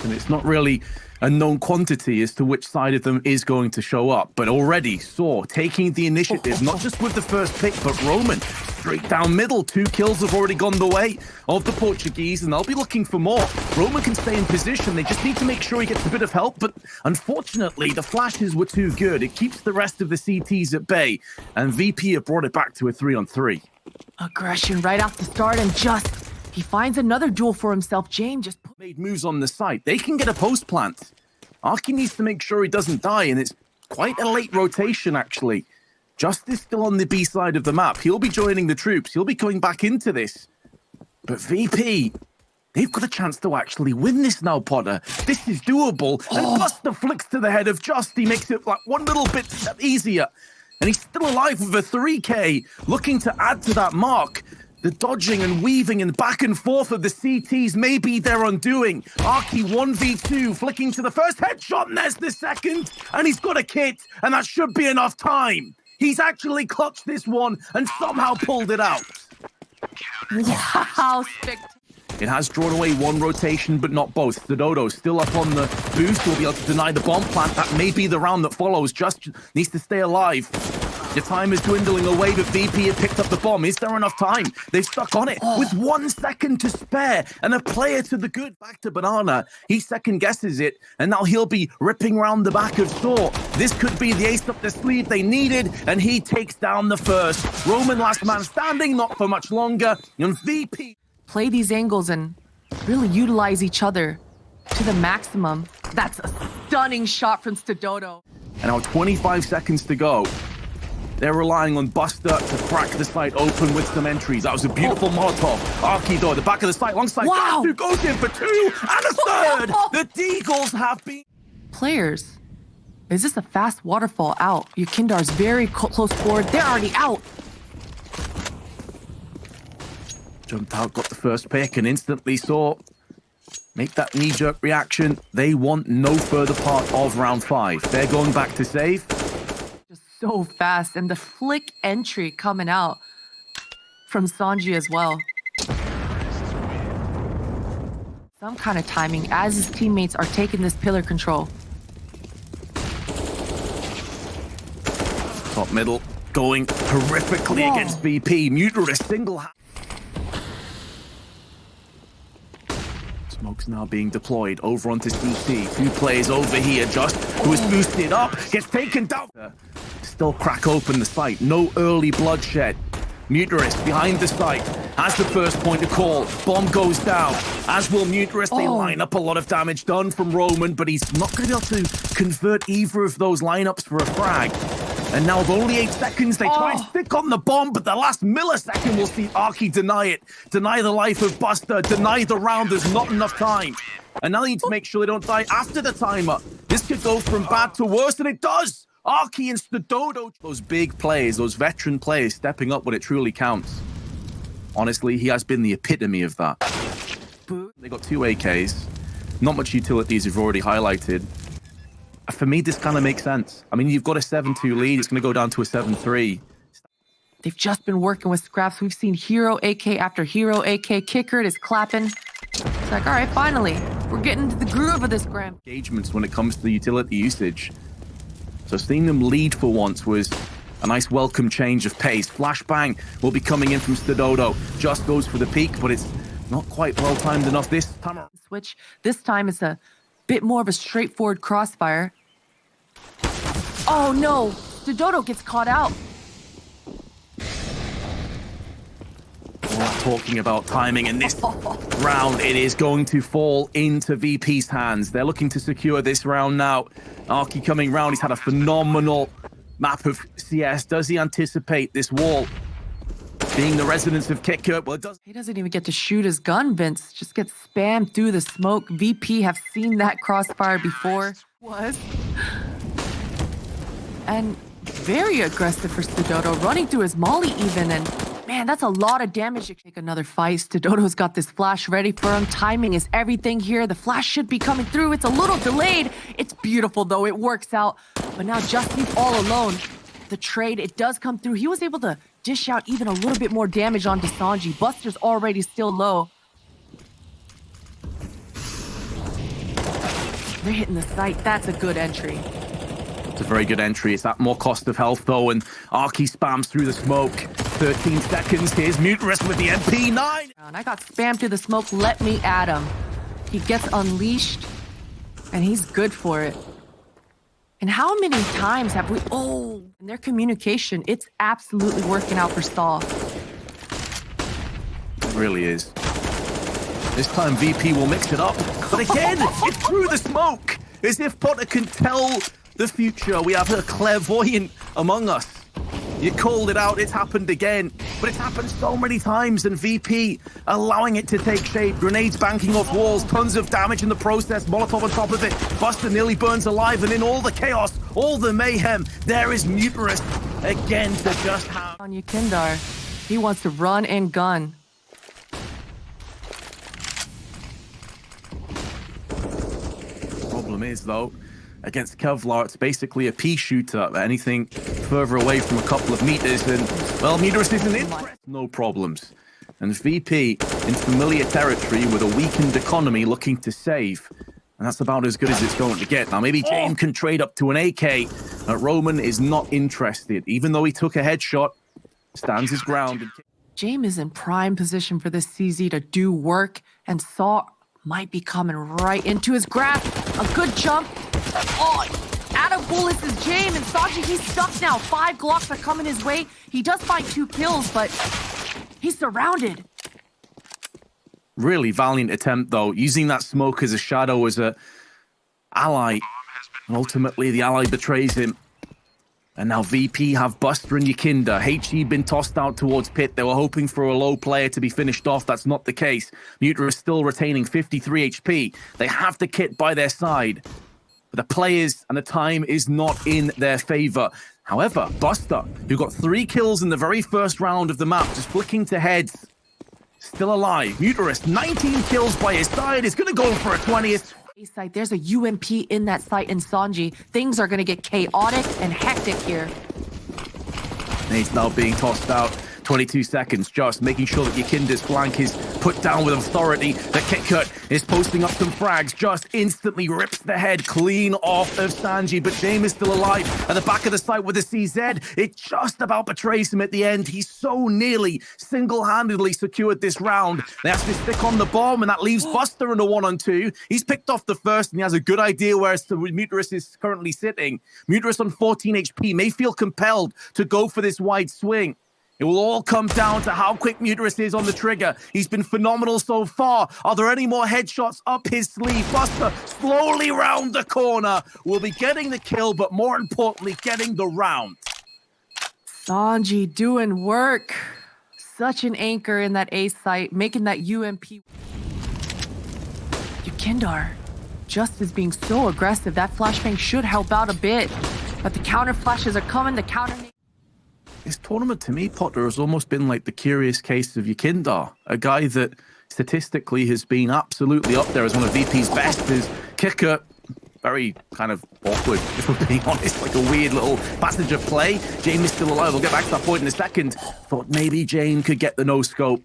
And it's not really a known quantity as to which side of them is going to show up. But already, sAw taking the initiative, not just with the first pick, but Roman straight down middle. 2 kills have already gone the way of the Portuguese, and they'll be looking for more. Roman can stay in position. They just need to make sure he gets a bit of help. But unfortunately, the flashes were too good. It keeps the rest of the CTs at bay, and VP have brought it back to a 3-on-3. Aggression right off the start, and just he finds another duel for himself. Jame just made moves on the site. They can get a post plant. arki needs to make sure he doesn't die, and it's quite a late rotation, actually. Justice still on the B side of the map. He'll be joining the troops. He'll be going back into this. But VP, they've got a chance to actually win this now, Potter. This is doable. And Buster flicks to the head of Just. He makes it like one little bit easier. And he's still alive with a 3K, looking to add to that mark. The dodging and weaving and back and forth of the CTs may be their undoing. arki 1v2, flicking to the first headshot, and there's the second. And he's got a kit, and that should be enough time. He's actually clutched this one and somehow pulled it out. Wow, spectacular. It has drawn away one rotation, but not both. stadodo still up on the boost. Will be able to deny the bomb plant. That may be the round that follows. Just needs to stay alive. The time is dwindling away, but VP have picked up the bomb. Is there enough time? They've stuck on it with 1 second to spare, and a player to the good. Back to Banana. He second guesses it, and now he'll be ripping round the back of sAw. This could be the ace up the sleeve they needed, and he takes down the first. Roman last man standing, not for much longer, and VP play these angles and really utilize each other to the maximum. That's a stunning shot from stadodo. And now 25 seconds to go. They're relying on Buster to crack the site open with some entries. That was a beautiful Molotov. arki, though, at the back of the site, alongside wow. who goes in for 2 and a third. The Deagles have been... Players, is this a fast waterfall out? YEKINDAR's very close forward. They're already out. Jumped out, got the first pick, and instantly saw make that knee-jerk reaction. They want no further part of round 5. They're going back to save. Just so fast, and the flick entry coming out from SANJI as well. Some kind of timing as his teammates are taking this pillar control. Top middle going horrifically against VP. MUTiRiS single. Smoke's now being deployed over onto CT. 2 players over here. Just who is boosted up, gets taken down. Still crack open the site. No early bloodshed. MUTiRiS behind the site has the first point to call. Bomb goes down, as will MUTiRiS. They line up a lot of damage done from Roman, but he's not going to be able to convert either of those lineups for a frag. And now with only 8 seconds, they try and stick on the bomb, but the last millisecond will see arki deny it. Deny the life of Buster, deny the round. There's not enough time. And now they need to make sure they don't die after the timer. This could go from bad to worse, and it does. arki and stadodo, those big players, those veteran players stepping up when it truly counts. Honestly, he has been the epitome of that. They got 2 AKs. Not much utilities you've already highlighted. For me, this kind of makes sense. I mean, you've got a 7-2 lead. It's going to go down to a 7-3. They've just been working with scraps. We've seen hero AK after hero AK. qikert is clapping. It's like, all right, finally, we're getting into the groove of this gram. Engagements when it comes to the utility usage. So seeing them lead for once was a nice welcome change of pace. Flashbang will be coming in from stadodo. Just goes for the peak, but it's not quite well timed enough this time. Switch. This time it's a bit more of a straightforward crossfire. Oh no, stadodo gets caught out. Talking about timing in this round, it is going to fall into VP's hands. They're looking to secure this round now. arki coming round. He's had a phenomenal map of CS. Does he anticipate this wall being the residence of qikert? Well, it does. He doesn't even get to shoot his gun, Vince. Just gets spammed through the smoke. VP have seen that crossfire before. And very aggressive for stadodo, running through his molly even, and man, that's a lot of damage to take another fight. stadodo's got this flash ready for him. Timing is everything here. The flash should be coming through. It's a little delayed. It's beautiful though, it works out. But now Justy's all alone. The trade, it does come through. He was able to dish out even a little bit more damage onto SANJI. Buster's already still low. They're hitting the site. That's a good entry. It's a very good entry. It's at more cost of health, though, and arki spams through the smoke. 13 seconds. Here's MUTiRiS with the MP9. And I got spammed through the smoke. Let me at him. He gets unleashed, and he's good for it. And how many times have we... Oh, in their communication, it's absolutely working out for sAw. It really is. This time VP will mix it up. But again, it's through the smoke. As if Potter can tell the future. We have a clairvoyant among us. You called it out, it's happened again. But it's happened so many times, and VP allowing it to take shape. Grenades banking off walls, tons of damage in the process. Molotov on top of it. Buster nearly burns alive, and in all the chaos, all the mayhem, there is MUTiRiS again to just have... On YEKINDAR, he wants to run and gun. Problem is, though, against Kevlar, it's basically a pea shooter. Anything further away from a couple of meters, and, well, MUTiRiS isn't in. No problems. And VP in familiar territory with a weakened economy looking to save. And that's about as good as it's going to get. Now, maybe Jame can trade up to an AK. Roman is not interested. Even though he took a headshot, stands his ground. Jame is in prime position for this CZ to do work, and sAw might be coming right into his grasp. A good jump. Oh, out of bullets is Jame, and SANJI, he's stuck now. 5 Glocks are coming his way. He does find 2 kills, but he's surrounded. Really valiant attempt, though, using that smoke as a shadow as a ally. And ultimately, the ally betrays him. And now VP have Buster and YEKINDAR. HE been tossed out towards pit. They were hoping for a low player to be finished off. That's not the case. MUTiRiS still retaining 53 HP. They have the kit by their side. But the players and the time is not in their favor. However, Buster, who got 3 kills in the very first round of the map, just flicking to heads, still alive. MUTiRiS, 19 kills by his side, is going to go for a 20th. Site, there's a UMP in that site in SANJI. Things are going to get chaotic and hectic here. And he's now being tossed out. 22 seconds, just making sure that YEKINDAR's flank is put down with authority. The qikert is posting up some frags, just instantly rips the head clean off of SANJI, but Jame is still alive at the back of the site with the CZ. It just about betrays him at the end. He's so nearly single-handedly secured this round. They have to stick on the bomb, and that leaves Buster in a 1-on-2. He's picked off the first, and he has a good idea where MUTiRiS is currently sitting. MUTiRiS on 14 HP may feel compelled to go for this wide swing. It will all come down to how quick MUTiRiS is on the trigger. He's been phenomenal so far. Are there any more headshots up his sleeve? Buster slowly round the corner. Will be getting the kill, but more importantly, getting the round. SANJI doing work. Such an anchor in that A site, making that UMP. YEKINDAR just as being so aggressive. That flashbang should help out a bit. But the counter flashes are coming. The counter... This tournament, to me, Potter, has almost been like the curious case of YEKINDAR, a guy that statistically has been absolutely up there as one of VP's best. His qikert, very kind of awkward, if we're being honest, like a weird little passage of play. Jame is still alive. We'll get back to that point in a second. Thought maybe Jame could get the no-scope.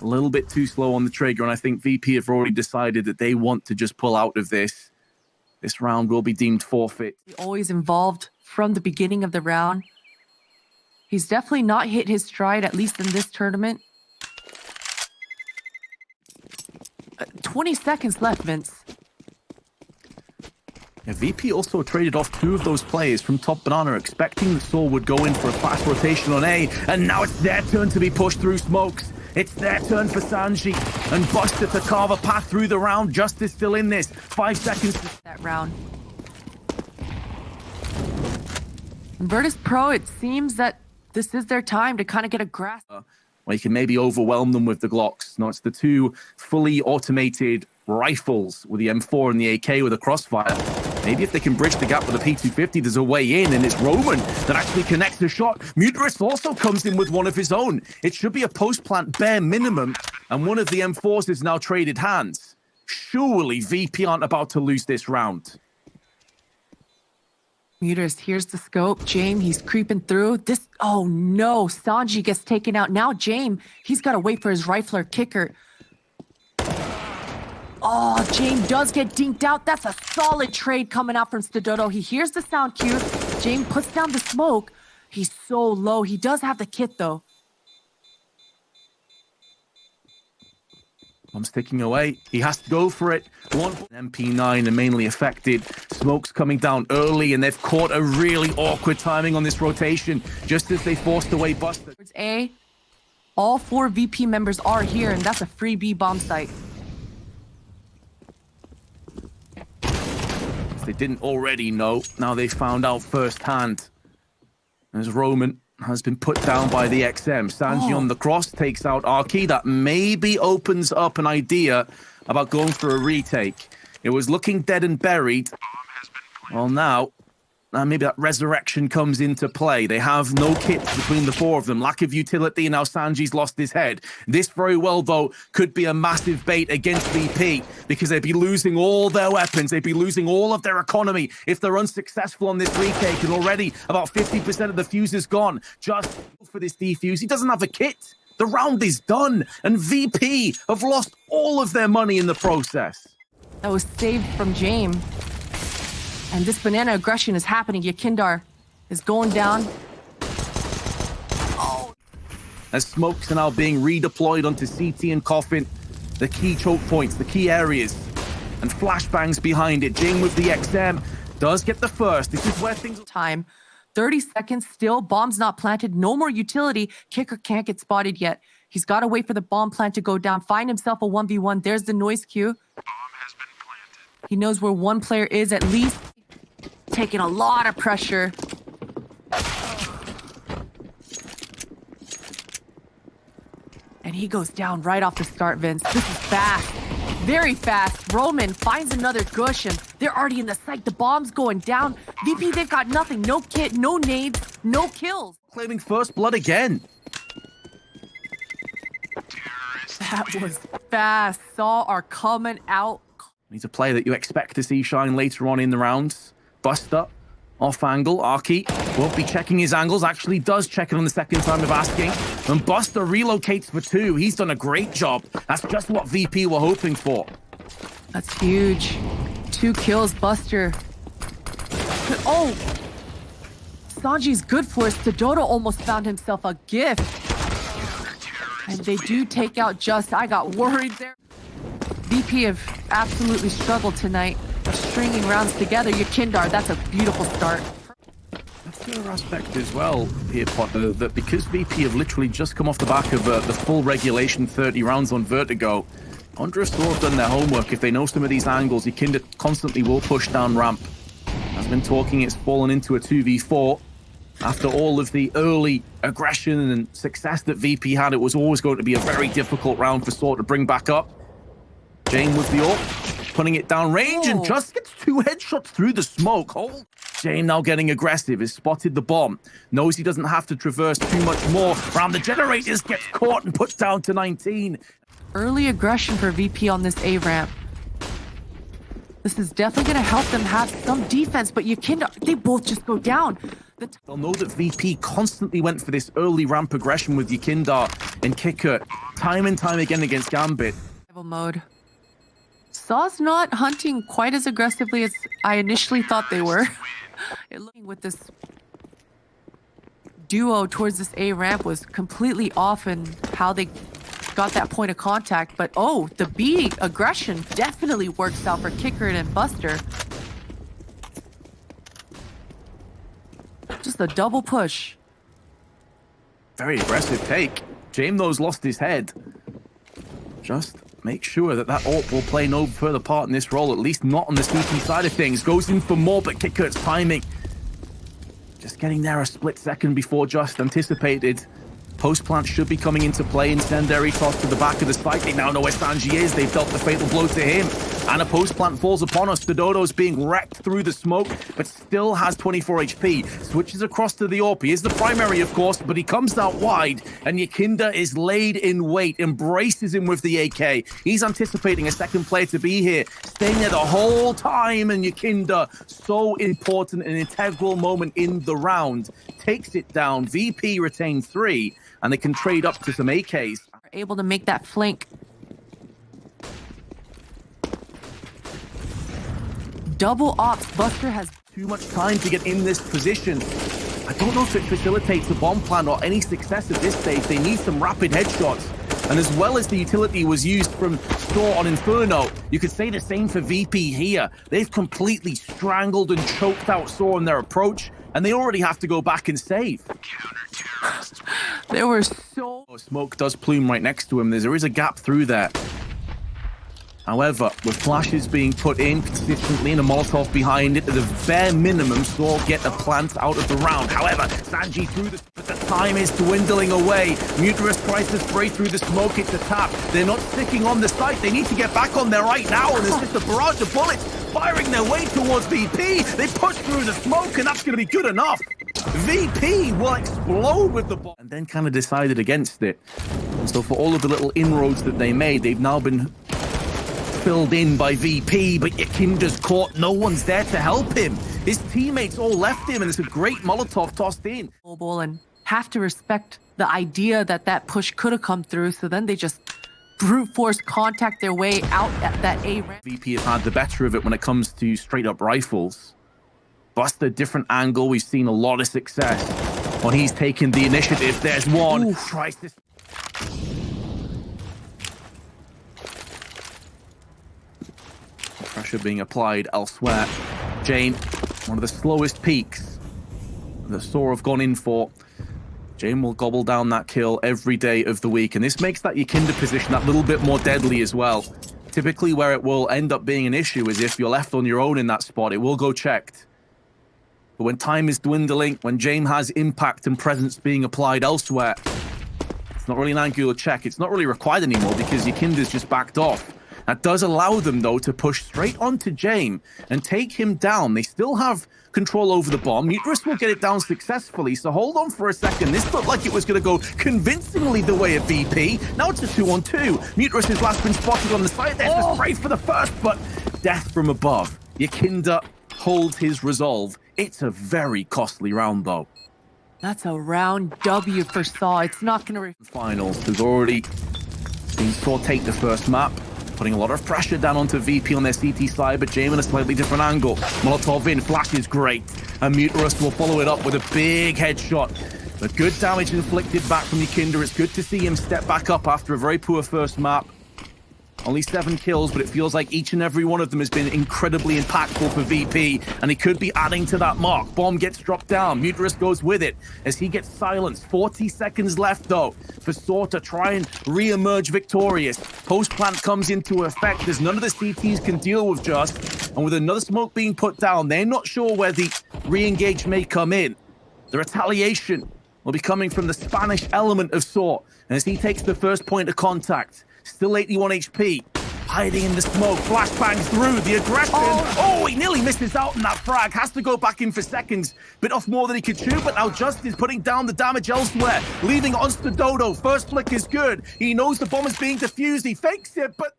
A little bit too slow on the trigger, and I think VP have already decided that they want to just pull out of this. This round will be deemed forfeit. Always involved from the beginning of the round. He's definitely not hit his stride, at least in this tournament. 20 seconds left, Vince. Yeah, VP also traded off 2 of those players from top banana, expecting that sAw would go in for a fast rotation on A, and now it's their turn to be pushed through smokes. It's their turn for SANJI and Buster to carve a path through the round. Justice still in this. 5 seconds. That round. Virtus.pro, it seems that this is their time to kind of get a grasp. Well, you can maybe overwhelm them with the Glocks. No, it's the 2 fully automated rifles with the M4 and the AK with a crossfire. Maybe if they can bridge the gap with the P250, there's a way in, and it's Roman that actually connects the shot. MUTiRiS also comes in with one of his own. It should be a post-plant bare minimum, and one of the M4s is now traded hands. Surely VP aren't about to lose this round. MUTiRiS, here's the scope. Jame, he's creeping through. This, oh no, SANJI gets taken out. Now Jame, he's got to wait for his rifler qikert. Oh, Jame does get dinked out. That's a solid trade coming out from stadodo. He hears the sound cue. Jame puts down the smoke. He's so low. He does have the kit, though. I'm sticking away. He has to go for it. One MP9 are mainly affected. Smoke's coming down early, and they've caught a really awkward timing on this rotation, just as they forced away Buster. Towards A, all 4 VP members are here, and that's a free B bomb site. If they didn't already know, now they found out firsthand. As Roman has been put down by the XM. SANJI on the cross takes out arki. That maybe opens up an idea about going for a retake. It was looking dead and buried. Well, now maybe that resurrection comes into play. They have no kits between the 4 of them. Lack of utility, and now SANJI's lost his head. This very well, though, could be a massive bait against VP, because they'd be losing all their weapons. They'd be losing all of their economy if they're unsuccessful on this retake, and already about 50% of the fuse is gone. Just for this defuse, he doesn't have a kit. The round is done, and VP have lost all of their money in the process. That was saved from Jame. And this banana aggression is happening. YEKINDAR is going down. Oh. As smokes are now being redeployed onto CT and Coffin, the key choke points, the key areas, and flashbangs behind it. Jame with the XM does get the first. This is where things... Time. 30 seconds still. Bomb's not planted. No more utility. qikert can't get spotted yet. He's got to wait for the bomb plant to go down. Find himself a 1v1. There's the noise cue. Bomb has been planted. He knows where one player is at least. Taking a lot of pressure. And he goes down right off the start, Vince. This is fast. Very fast. Roman finds another gush, and they're already in the site. The bomb's going down. VP, they've got nothing. No kit, no nades, no kills. Claiming first blood again. That was fast. Saw are coming out. He's a player that you expect to see shine later on in the rounds. Buster, off angle, arki won't be checking his angles, actually does check it on the second time of asking. And Buster relocates for 2. He's done a great job. That's just what VP were hoping for. That's huge. 2 kills, Buster. Oh! SANJI's good for it. stadodo almost found himself a gift. And they do take out Just. I got worried there. VP have absolutely struggled tonight. Stringing rounds together. YEKINDAR, that's a beautiful start. That's the other aspect as well here, Potter, that because VP have literally just come off the back of the full regulation 30 rounds on Vertigo, I wonder if SAW have done their homework. If they know some of these angles, YEKINDAR constantly will push down ramp. As been talking, it's fallen into a 2v4. After all of the early aggression and success that VP had, it was always going to be a very difficult round for SAW to bring back up. Jame with the AWP, putting it down range, and just gets 2 headshots through the smoke. Jame now getting aggressive, has spotted the bomb, knows he doesn't have to traverse too much more. Around the generators, gets caught and put down to 19. Early aggression for VP on this A ramp. This is definitely going to help them have some defense, but YEKINDAR, they both just go down. They'll know that VP constantly went for this early ramp aggression with YEKINDAR and qikert, time and time again against Gambit. Mode. SAW's not hunting quite as aggressively as I initially thought they were. Looking with this duo towards this A ramp was completely off in how they got that point of contact. But oh, the B aggression definitely works out for qikert and Buster. Just a double push. Very aggressive take. Jame, though's lost his head. Just make sure that AWP will play no further part in this role, at least not on the CT side of things. Goes in for more, but qikert's timing just getting there a split second before just anticipated. Post plant should be coming into play. Incendiary toss to the back of the spike. They now know where SANJI is. They've dealt the fatal blow to him. And a post plant falls upon us. stadodo's being wrecked through the smoke, but still has 24 HP. Switches across to the AWP. He is the primary, of course, but he comes out wide. And YEKINDAR is laid in wait, embraces him with the AK. He's anticipating a second player to be here, staying there the whole time. And YEKINDAR, so important, an integral moment in the round, takes it down. VP retains 3. And they can trade up to some AKs. Are able to make that flank. double ops. Buster has too much time to get in this position. I don't know if it facilitates a bomb plan or any success at this stage. They need some rapid headshots. And as well as the utility was used from sAw on Inferno, you could say the same for VP here. They've completely strangled and choked out sAw in their approach, and they already have to go back and save. There were so... Smoke does plume right next to him. There is a gap through there. However, with flashes being put in consistently and a Molotov behind it, at the bare minimum, sAw get a plant out of the round. However, SANJI through but the time is dwindling away. MUTiRiS tries to spray through the smoke. It's a tap. They're not sticking on the site. They need to get back on there right now, and there's just a barrage of bullets firing their way towards VP. They push through the smoke, and that's going to be good enough. VP will explode with the bomb, and then kind of decided against it. And so for all of the little inroads that they made, they've now been filled in by VP, but YEKINDAR's caught. No one's there to help him. His teammates all left him, and it's a great Molotov tossed in. And have to respect the idea that that push could have come through, so then they just brute force contact their way out at that A ramp. VP have had the better of it when it comes to straight up rifles. Buster, different angle. We've seen a lot of success when he's taken the initiative. There's one. Oof. Tries to... Pressure being applied elsewhere. Jame, one of the slowest peaks that sAw have gone in for. Jame will gobble down that kill every day of the week, and this makes that YEKINDAR position that little bit more deadly as well. Typically where it will end up being an issue is if you're left on your own in that spot, it will go checked. But when time is dwindling, when Jame has impact and presence being applied elsewhere, it's not really an angular check. It's not really required anymore because YEKINDAR's just backed off. That does allow them, though, to push straight onto Jame and take him down. They still have control over the bomb. MUTiRiS will get it down successfully, so hold on for a second. This looked like it was going to go convincingly the way of VP. Now it's a 2-on-2. MUTiRiS has last been spotted on the side. There's the spray for the first, but death from above. YEKINDAR holds his resolve. It's a very costly round, though. That's a round W for sAw. It's not going to... Finals. There's already seen sAw take the first map, putting a lot of pressure down onto VP on their CT side, but Jame in a slightly different angle. Molotov in, flash is great, and MUTiRiS will follow it up with a big headshot. But good damage inflicted back from YEKINDAR. It's good to see him step back up after a very poor first map. Only 7 kills, but it feels like each and every one of them has been incredibly impactful for VP, and he could be adding to that mark. Bomb gets dropped down. MUTiRiS goes with it as he gets silenced. 40 seconds left, though, for sAw to try and re-emerge victorious. Post-plant comes into effect as none of the CTs can deal with just, and with another smoke being put down, they're not sure where the re-engage may come in. The retaliation will be coming from the Spanish element of sAw, and as he takes the first point of contact, still 81 HP, hiding in the smoke, flashbangs through, the aggression. Oh, he nearly misses out on that frag, has to go back in for seconds, bit off more than he could chew, but now Just is putting down the damage elsewhere, leaving on stadodo. First flick is good, he knows the bomb is being defused, he fakes it, but...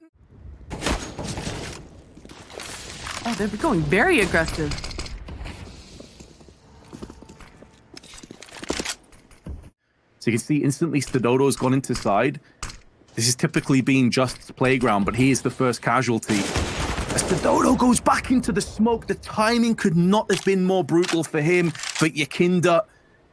Oh, they're going very aggressive. So you can see instantly stadodo's gone into side. This is typically being Just's playground, but he is the first casualty. As stadodo goes back into the smoke, the timing could not have been more brutal for him, but YEKINDAR,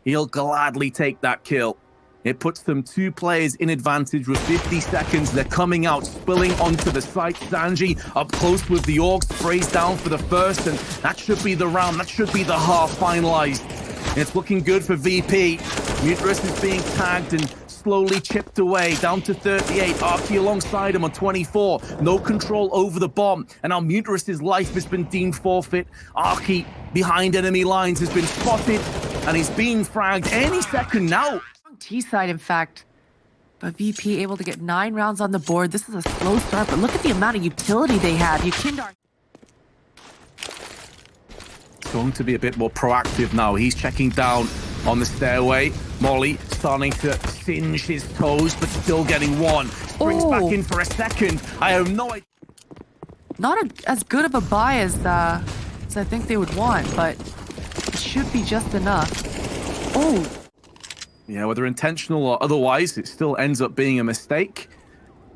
he'll gladly take that kill. It puts them 2 players in advantage with 50 seconds. They're coming out, spilling onto the site. SANJI up close with the AUG, sprays down for the first, and that should be the round. That should be the half finalized. And it's looking good for VP. MUTiRiS is being tagged and slowly chipped away, down to 38. arki alongside him on 24. No control over the bomb. And now MUTiRiS' life has been deemed forfeit. arki behind enemy lines has been spotted, and he's being fragged any second now. T side, in fact. But VP able to get 9 rounds on the board. This is a slow start, but look at the amount of utility they have. YEKINDAR going to be a bit more proactive now. He's checking down on the stairway. Molly starting to singe his toes, but still getting one. Springs back in for a second. I have no idea. Not as good of a buy as I think they would want, but it should be just enough. Oh. Yeah, whether intentional or otherwise, it still ends up being a mistake.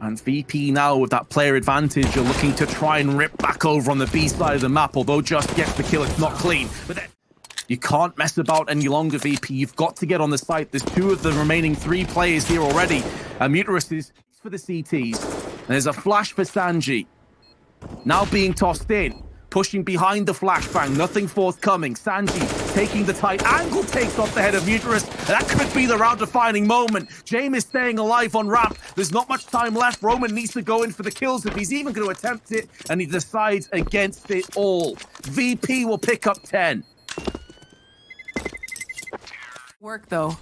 And VP now with that player advantage are looking to try and rip back over on the B side of the map, although Just gets the kill, it's not clean. But then you can't mess about any longer, VP. You've got to get on the site. There's 2 of the remaining 3 players here already. MUTiRiS is for the CTs. And there's a flash for SANJI. Now being tossed in. Pushing behind the flashbang. Nothing forthcoming. SANJI taking the tight angle. Takes off the head of MUTiRiS. That could be the round-defining moment. Jame is staying alive on ramp. There's not much time left. Roman needs to go in for the kills if he's even going to attempt it. And he decides against it all. VP will pick up 10. Work though.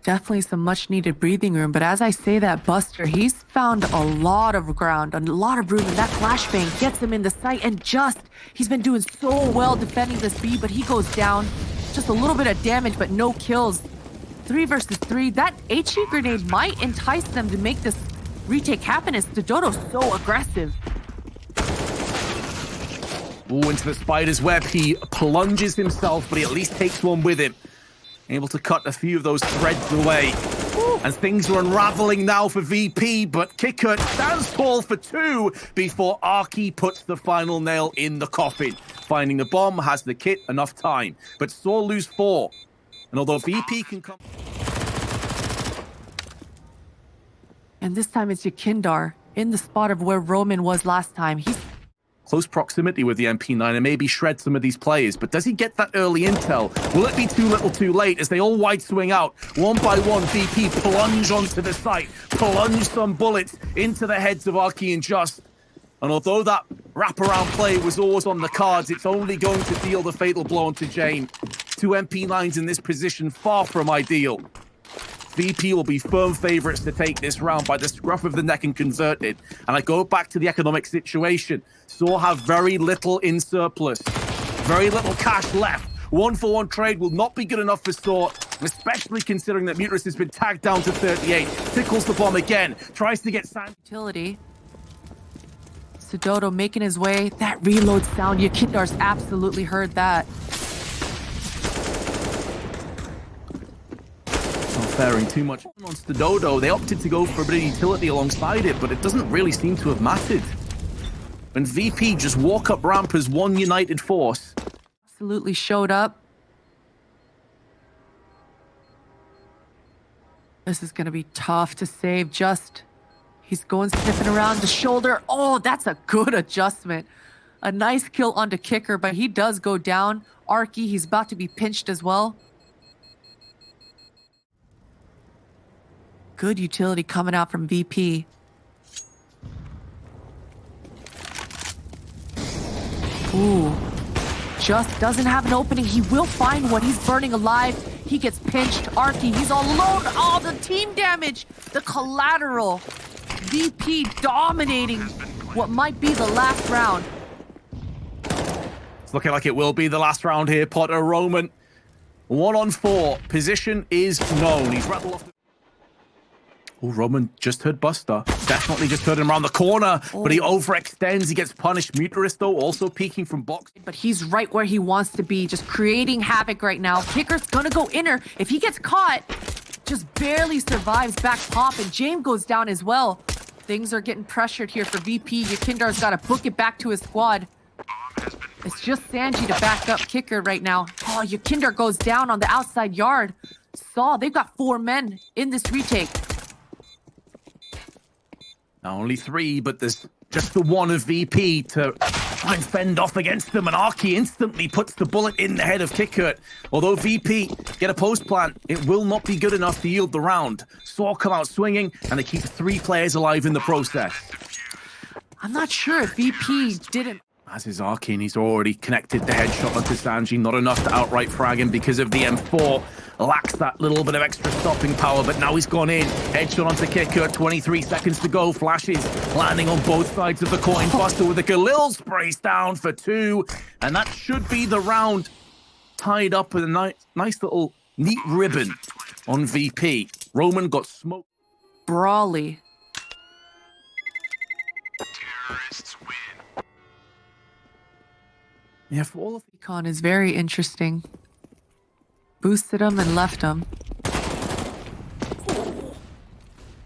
Definitely some much needed breathing room, but as I say that, Buster, he's found a lot of ground, a lot of room, and that flashbang gets him in the sight, and he's been doing so well defending this B, but he goes down. Just a little bit of damage, but no kills. 3 versus 3. That HE grenade might entice them to make this retake happen, as stadodo's so aggressive. Ooh, into the spider's web. He plunges himself, but he at least takes one with him. Able to cut a few of those threads away. And things are unraveling now for VP, but qikert stands tall for 2 before arki puts the final nail in the coffin. Finding the bomb, has the kit, enough time. But sAw lose 4. And although VP can come... And this time it's YEKINDAR in the spot of where Roman was last time. He's close proximity with the MP9 and maybe shred some of these players, but does he get that early intel? Will it be too little too late as they all wide swing out? One by one, VP plunge onto the site, plunge some bullets into the heads of arki and Just. And although that wraparound play was always on the cards, it's only going to deal the fatal blow onto Jame. 2 MP9s in this position, far from ideal. VP will be firm favorites to take this round by the scruff of the neck and convert it. And I go back to the economic situation. sAw have very little in surplus. Very little cash left. 1-for-1 trade will not be good enough for sAw, especially considering that MUTiRiS has been tagged down to 38. Tickles the bomb again. Tries to get SANJI. Utility. stadodo making his way. That reload sound, YEKINDAR's absolutely heard that. Faring too much on stadodo. They opted to go for a bit of utility alongside it, but it doesn't really seem to have mattered. When VP just walk up ramp as one united force. Absolutely showed up. This is going to be tough to save. He's going sniffing around the shoulder. Oh, that's a good adjustment. A nice kill onto qikert, but he does go down. arki, he's about to be pinched as well. Good utility coming out from VP. Ooh. Just doesn't have an opening. He will find one. He's burning alive. He gets pinched. arki, he's all alone. Oh, the team damage. The collateral. VP dominating what might be the last round. It's looking like it will be the last round here, Potter. Roman. 1-on-4. Position is known. He's rattled off the... Oh, Roman just heard Buster. Definitely just heard him around the corner, but he overextends. He gets punished. MUTiRiS, though, also peeking from box. But he's right where he wants to be, just creating havoc right now. qikert's gonna go inner. If he gets caught, just barely survives back pop, and Jame goes down as well. Things are getting pressured here for VP. YEKINDAR's got to book it back to his squad. It's just SANJI to back up qikert right now. Oh, YEKINDAR goes down on the outside yard. sAw, they've got 4 men in this retake. Now only 3, but there's just the one of VP to try and fend off against them, and arki instantly puts the bullet in the head of qikert. Although VP get a post plant, it will not be good enough to yield the round. sAw come out swinging, and they keep 3 players alive in the process. I'm not sure if VP didn't... As is arki, and he's already connected the headshot onto SANJI. Not enough to outright frag him because of the M4. Lacks that little bit of extra stopping power, but now he's gone in. Headshot onto qikert, 23 seconds to go. Flashes landing on both sides of the coin. Buster with a Galil sprays down for 2. And that should be the round. Tied up with a nice little neat ribbon on VP. Roman got smoked. Brawly. Terrorists win. Yeah, for all of Recon is very interesting. Boosted him and left him.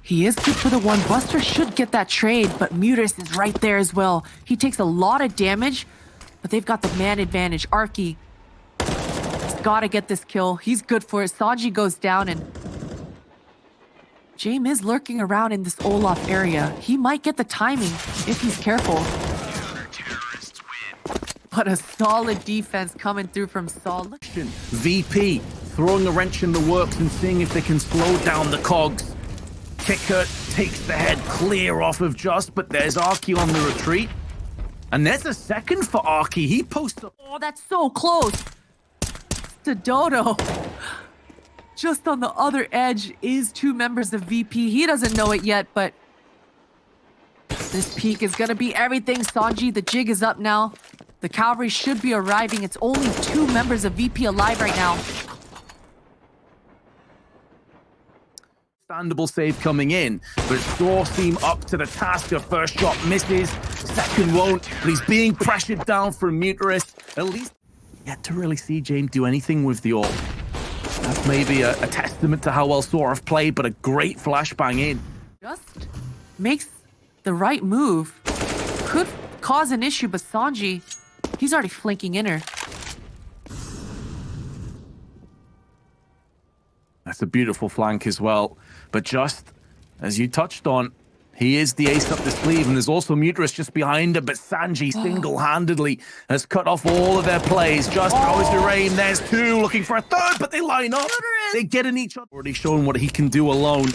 He is good for the one. Buster should get that trade, but MUTiRiS is right there as well. He takes a lot of damage, but they've got the man advantage. Arki has got to get this kill. He's good for it. SANJI goes down, and Jame is lurking around in this Olaf area. He might get the timing if he's careful. But a solid defense coming through from sAw. VP throwing a wrench in the works and seeing if they can slow down the cogs. qikert takes the head clear off of Just, but there's arki on the retreat. And there's a second for arki. He posts. Oh, that's so close. stadodo. Just on the other edge is two members of VP. He doesn't know it yet, but this peak is going to be everything. SANJI, the jig is up now. The cavalry should be arriving. It's only two members of VP alive right now. Understandable save coming in, but sAw seem up to the task. A first shot misses, second won't, but he's being pressured down from MUTiRiS. At least yet to really see Jame do anything with the ult. That's maybe a testament to how well sAw have played, but a great flashbang in. Just makes the right move. Could cause an issue, but SANJI, he's already flanking in her. That's a beautiful flank as well. But Just, as you touched on, he is the ace up the sleeve, and there's also MUTiRiS just behind him, but SANJI single-handedly has cut off all of their plays. Just powers your aim. There's two looking for a third, but they line up. They get in each other. Already shown what he can do alone.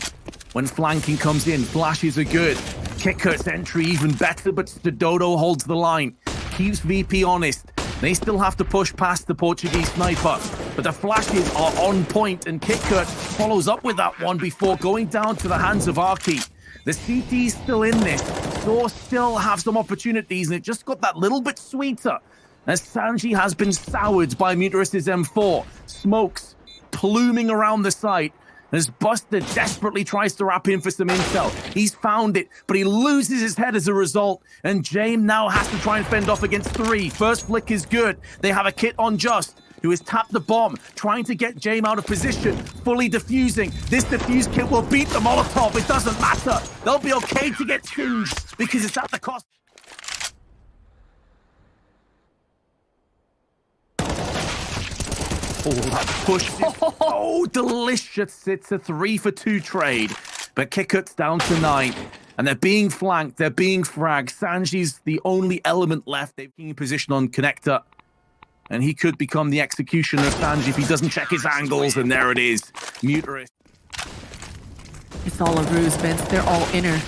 When flanking comes in, flashes are good. qikert's entry even better, but stadodo holds the line. Keeps VP honest. They still have to push past the Portuguese sniper, but the flashes are on point, and qikert follows up with that one before going down to the hands of arki. The CT's still in this. sAw still have some opportunities, and it just got that little bit sweeter as SANJI has been soured by MUTiRiS's M4. Smokes pluming around the site as Buster desperately tries to wrap in for some intel. He's found it, but he loses his head as a result, and Jame now has to try and fend off against three. First flick is good. They have a kit on Just, who has tapped the bomb, trying to get Jame out of position, fully defusing. This defuse kit will beat the Molotov. It doesn't matter. They'll be okay to get singed because it's at the cost. Oh, that push is so delicious. It's a 3-for-2 trade. But qikert's down to 9. And they're being flanked. They're being fragged. SANJI's the only element left. They're in position on connector. And he could become the executioner of SANJI if he doesn't check his angles. And there it is. MUTiRiS. It's all a ruse, Vince. They're all inner.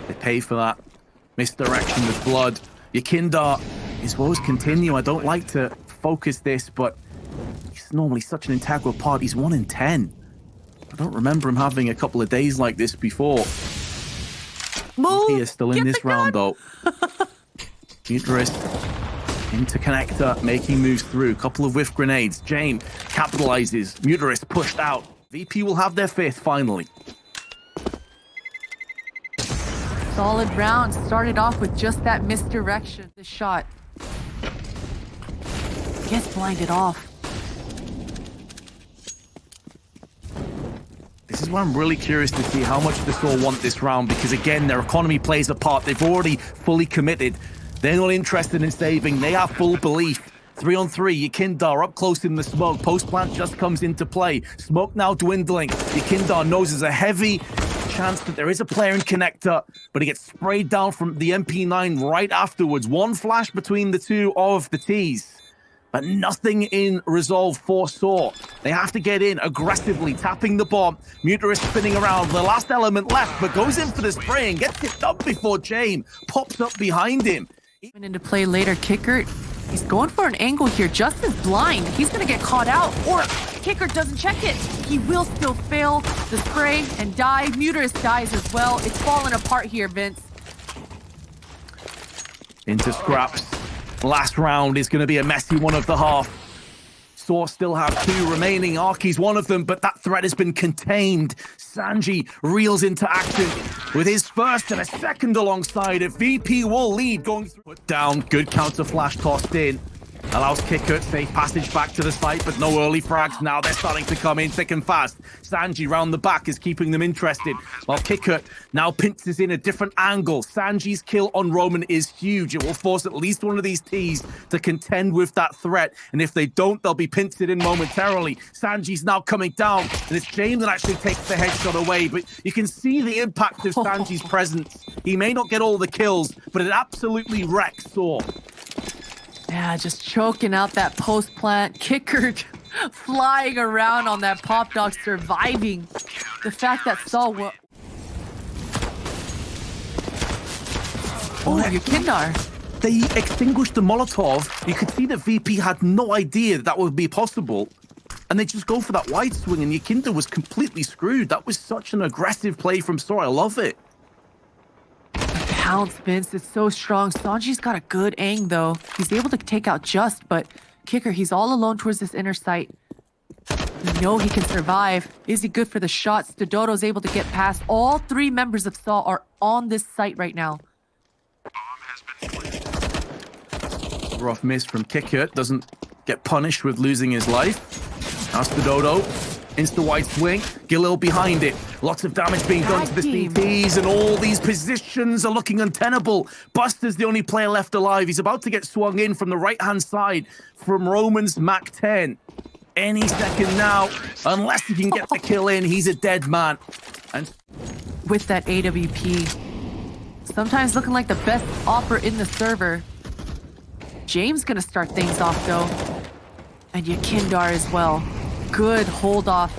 They pay for that. Misdirection with blood. YEKINDAR. His woes continue. I don't like to focus this, but he's normally such an integral part. He's 1 in 10. I don't remember him having a couple of days like this before. Move! He is still in this round, though. MUTiRiS into connector, making moves through. Couple of whiff grenades. Jame capitalizes. MUTiRiS pushed out. VP will have their 5th, finally. Solid round. Started off with just that misdirection. The shot gets blinded off. This is why I'm really curious to see how much the sAw want this round, because again, their economy plays a part. They've already fully committed. They're not interested in saving. They have full belief. 3-on-3, YEKINDAR up close in the smoke. Post-plant just comes into play. Smoke now dwindling. YEKINDAR knows there's a heavy chance that there is a player in connector, but he gets sprayed down from the MP9 right afterwards. One flash between the two of the T's, but nothing in resolve for sAw. They have to get in aggressively, tapping the bomb. MUTiRiS spinning around. The last element left, but goes in for the spray and gets it done before Jame pops up behind him. Even into play later, qikert. He's going for an angle here. Just is blind. He's going to get caught out, or qikert doesn't check it. He will still fail the spray and die. MUTiRiS dies as well. It's falling apart here, Vince. Into scraps. Last round is going to be a messy one of the half. sAw still have 2 remaining. Arki's one of them, but that threat has been contained. SANJI reels into action with his first and a second alongside it. VP will lead going through. Put down, good counter flash tossed in. Allows qikert safe passage back to the site, but no early frags. Now they're starting to come in thick and fast. SANJI round the back is keeping them interested, while qikert now pinches in a different angle. SANJI's kill on Roman is huge. It will force at least one of these T's to contend with that threat, and if they don't, they'll be pinched in momentarily. SANJI's now coming down, and it's Jame that actually takes the headshot away, but you can see the impact of SANJI's presence. He may not get all the kills, but it absolutely wrecks sAw. Yeah, just choking out that post plant. qikert flying around on that pop dog, surviving. The fact that sAw will. Oh, YEKINDAR. They extinguished the Molotov. You could see that VP had no idea that would be possible. And they just go for that wide swing, and YEKINDAR was completely screwed. That was such an aggressive play from sAw. I love it. Pounce, Vince, is so strong. SANJI's got a good aim, though. He's able to take out Just, but qikert, he's all alone towards this inner site. We know he can survive. Is he good for the shots? stadodo's able to get past. All 3 members of sAw are on this site right now. Rough miss from qikert. Doesn't get punished with losing his life. Now stadodo. Insta-wide swing, Galil behind it. Lots of damage being done to the CTs, and all these positions are looking untenable. Buster's the only player left alive. He's about to get swung in from the right-hand side from Roman's Mac 10. Any second now, unless he can get the kill in, he's a dead man. And with that AWP, sometimes looking like the best offer in the server. Jame's gonna start things off, though. And YEKINDAR as well. Good hold off.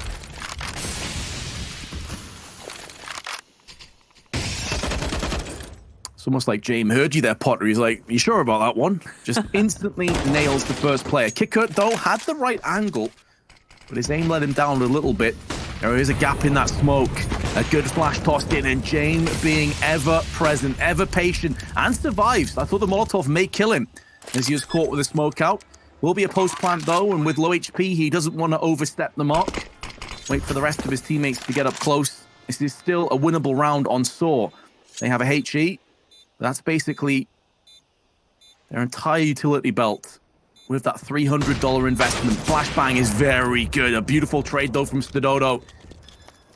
it's almost like Jame heard you there, Potter. He's like, you sure about that one? Just instantly nails the first player. qikert, though, had the right angle, but his aim let him down a little bit. There is a gap in that smoke. A good flash tossed in, and Jame being ever present, ever patient, and survives. I thought the Molotov may kill him as he was caught with a smoke out. Will be a post plant though, and with low HP, he doesn't want to overstep the mark. Wait for the rest of his teammates to get up close. This is still a winnable round on sAw. They have a HE. That's basically their entire utility belt with that $300 investment. Flashbang is very good. A beautiful trade though from stadodo.